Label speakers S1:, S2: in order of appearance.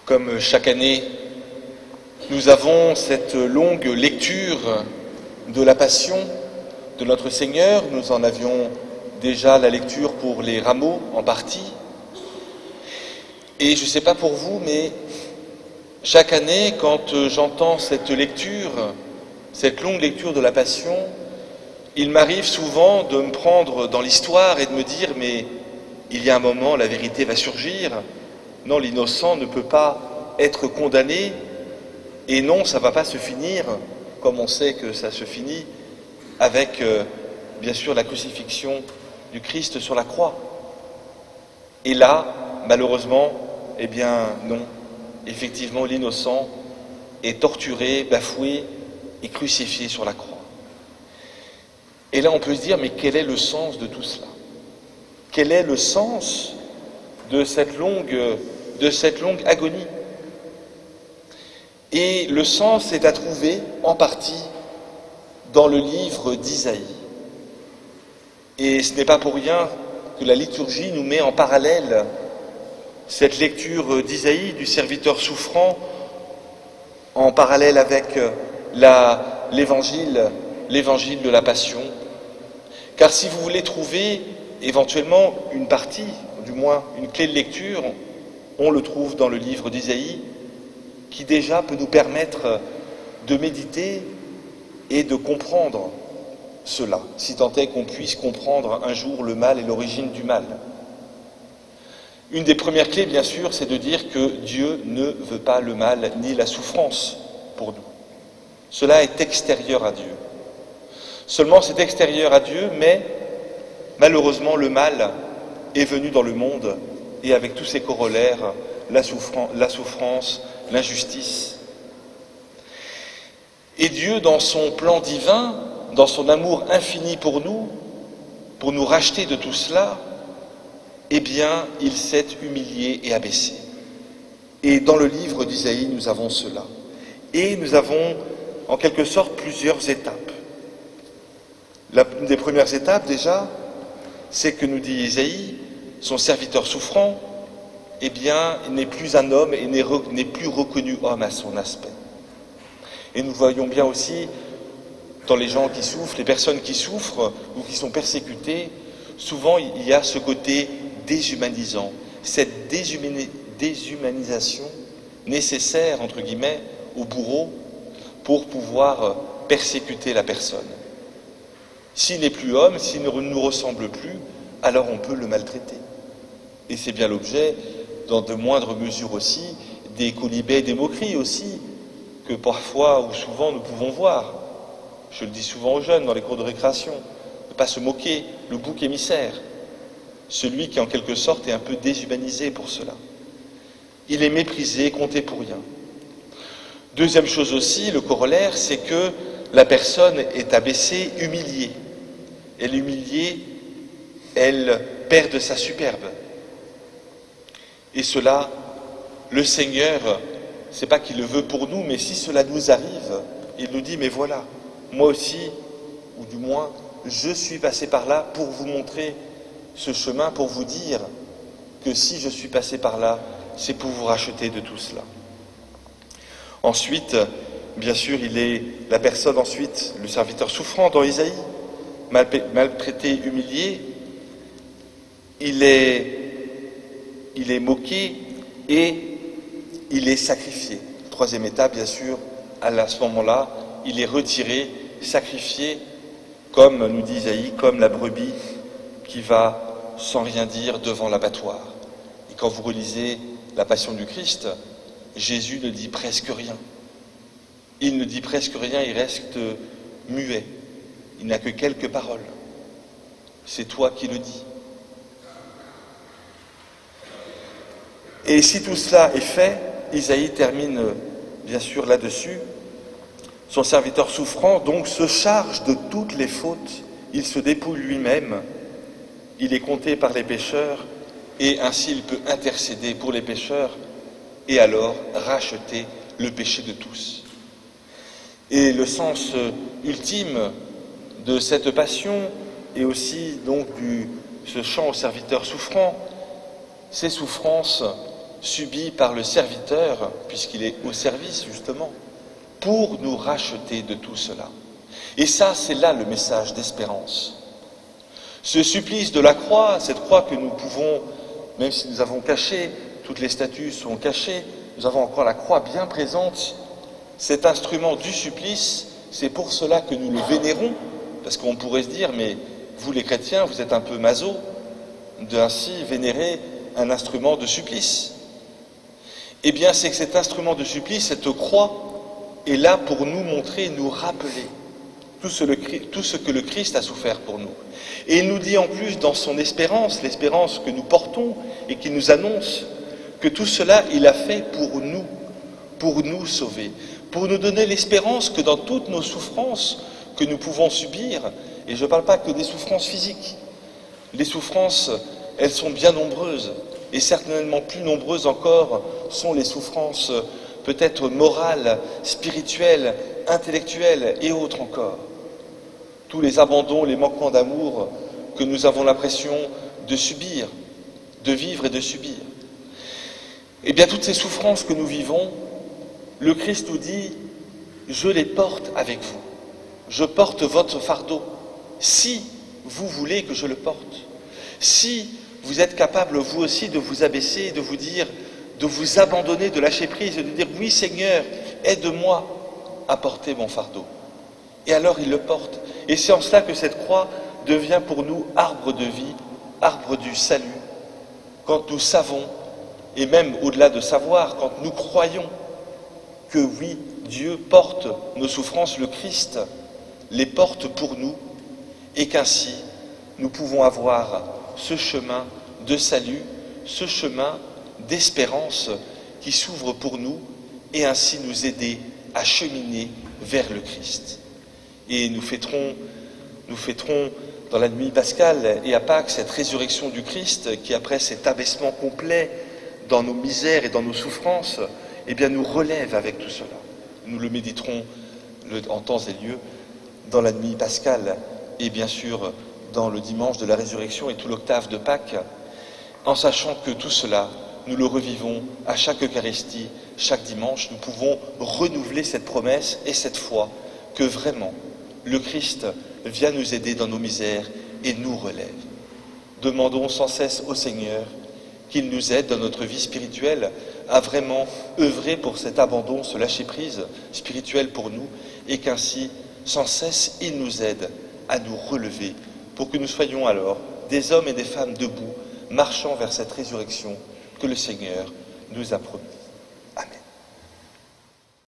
S1: Comme chaque année, nous avons cette longue lecture de la Passion de notre Seigneur. Nous en avions déjà la lecture pour les rameaux en partie. Et je ne sais pas pour vous, mais chaque année, quand j'entends cette lecture, cette longue lecture de la Passion, il m'arrive souvent de me prendre dans l'histoire et de me dire « mais il y a un moment, la vérité va surgir. Non, l'innocent ne peut pas être condamné. Et non, ça ne va pas se finir, comme on sait que ça se finit, avec, bien sûr, la crucifixion du Christ sur la croix. » Et là, malheureusement, eh bien non. Effectivement, l'innocent est torturé, bafoué et crucifié sur la croix. Et là, on peut se dire, mais quel est le sens de tout cela? Quel est le sens de cette longue agonie? Et le sens est à trouver en partie dans le livre d'Isaïe. Et ce n'est pas pour rien que la liturgie nous met en parallèle cette lecture d'Isaïe, du serviteur souffrant, en parallèle avec l'évangile de la Passion. Car si vous voulez trouver éventuellement une partie, du moins une clé de lecture, on le trouve dans le livre d'Isaïe, qui déjà peut nous permettre de méditer et de comprendre cela, si tant est qu'on puisse comprendre un jour le mal et l'origine du mal. Une des premières clés, bien sûr, c'est de dire que Dieu ne veut pas le mal ni la souffrance pour nous. Cela est extérieur à Dieu. Seulement, c'est extérieur à Dieu, mais malheureusement, le mal est venu dans le monde, et avec tous ses corollaires, la souffrance, l'injustice. Et Dieu, dans son plan divin, dans son amour infini pour nous racheter de tout cela, eh bien, il s'est humilié et abaissé. Et dans le livre d'Isaïe, nous avons cela. Et nous avons, en quelque sorte, plusieurs étapes. L'une des premières étapes, déjà, c'est que nous dit Isaïe, son serviteur souffrant, eh bien, il n'est plus un homme et n'est plus reconnu homme à son aspect. Et nous voyons bien aussi, dans les gens qui souffrent, les personnes qui souffrent ou qui sont persécutées, souvent il y a ce côté déshumanisant, cette déshumanisation nécessaire, entre guillemets, au bourreau pour pouvoir persécuter la personne. S'il n'est plus homme, s'il ne nous ressemble plus, alors on peut le maltraiter. Et c'est bien l'objet, dans de moindres mesures aussi, des quolibets, des moqueries aussi, que parfois ou souvent nous pouvons voir. Je le dis souvent aux jeunes dans les cours de récréation, ne pas se moquer, le bouc émissaire, celui qui en quelque sorte est un peu déshumanisé pour cela. Il est méprisé, compté pour rien. Deuxième chose aussi, le corollaire, c'est que la personne est abaissée, humiliée. Elle est humiliée, elle perd de sa superbe. Et cela, le Seigneur, c'est pas qu'il le veut pour nous, mais si cela nous arrive, il nous dit, mais voilà, moi aussi, ou du moins, je suis passé par là pour vous montrer ce chemin, pour vous dire que si je suis passé par là, c'est pour vous racheter de tout cela. Ensuite, bien sûr, il est la personne ensuite, le serviteur souffrant dans Isaïe, maltraité, humilié, il est moqué et il est sacrifié. Troisième étape, bien sûr, à ce moment-là, il est retiré, sacrifié, comme nous dit Isaïe, comme la brebis qui va sans rien dire devant l'abattoir. Et quand vous relisez la Passion du Christ, Jésus ne dit presque rien. Il ne dit presque rien, il reste muet. Il n'a que quelques paroles. C'est toi qui le dis. Et si tout cela est fait, Isaïe termine bien sûr là-dessus. Son serviteur souffrant donc se charge de toutes les fautes, il se dépouille lui-même, il est compté par les pécheurs et ainsi il peut intercéder pour les pécheurs et alors racheter le péché de tous. Et le sens ultime de cette passion et aussi donc ce chant au serviteur souffrant, ces souffrances subi par le serviteur, puisqu'il est au service justement, pour nous racheter de tout cela. Et ça, c'est là le message d'espérance. Ce supplice de la croix, cette croix que nous pouvons, même si nous avons caché, toutes les statues sont cachées, nous avons encore la croix bien présente, cet instrument du supplice, c'est pour cela que nous le vénérons, parce qu'on pourrait se dire, mais vous les chrétiens, vous êtes un peu maso d'ainsi vénérer un instrument de supplice. Eh bien, c'est que cet instrument de supplice, cette croix, est là pour nous montrer, nous rappeler tout ce que le Christ a souffert pour nous. Et il nous dit en plus dans son espérance, l'espérance que nous portons et qui nous annonce, que tout cela, il a fait pour nous sauver, pour nous donner l'espérance que dans toutes nos souffrances que nous pouvons subir, et je ne parle pas que des souffrances physiques, les souffrances, elles sont bien nombreuses, et certainement plus nombreuses encore sont les souffrances peut-être morales, spirituelles, intellectuelles et autres encore. Tous les abandons, les manquements d'amour que nous avons l'impression de subir, de vivre et de subir. Eh bien, toutes ces souffrances que nous vivons, le Christ nous dit, je les porte avec vous. Je porte votre fardeau, si vous voulez que je le porte. Si vous êtes capable, vous aussi, de vous abaisser, de vous dire, de vous abandonner, de lâcher prise, et de dire, oui Seigneur, aide-moi à porter mon fardeau. Et alors il le porte. Et c'est en cela que cette croix devient pour nous arbre de vie, arbre du salut. Quand nous savons, et même au-delà de savoir, quand nous croyons que oui, Dieu porte nos souffrances, le Christ les porte pour nous, et qu'ainsi nous pouvons avoir ce chemin de salut, ce chemin d'espérance qui s'ouvre pour nous, et ainsi nous aider à cheminer vers le Christ. Et nous fêterons dans la nuit pascale et à Pâques cette résurrection du Christ qui, après cet abaissement complet dans nos misères et dans nos souffrances, eh bien nous relève avec tout cela. Nous le méditerons en temps et lieu dans la nuit pascale et bien sûr dans le dimanche de la résurrection et tout l'octave de Pâques, en sachant que tout cela, nous le revivons à chaque Eucharistie, chaque dimanche. Nous pouvons renouveler cette promesse et cette foi que vraiment le Christ vient nous aider dans nos misères et nous relève. Demandons sans cesse au Seigneur qu'il nous aide dans notre vie spirituelle à vraiment œuvrer pour cet abandon, ce lâcher-prise spirituel pour nous, et qu'ainsi, sans cesse, il nous aide à nous relever pour que nous soyons alors des hommes et des femmes debout, marchant vers cette résurrection que le Seigneur nous a promise.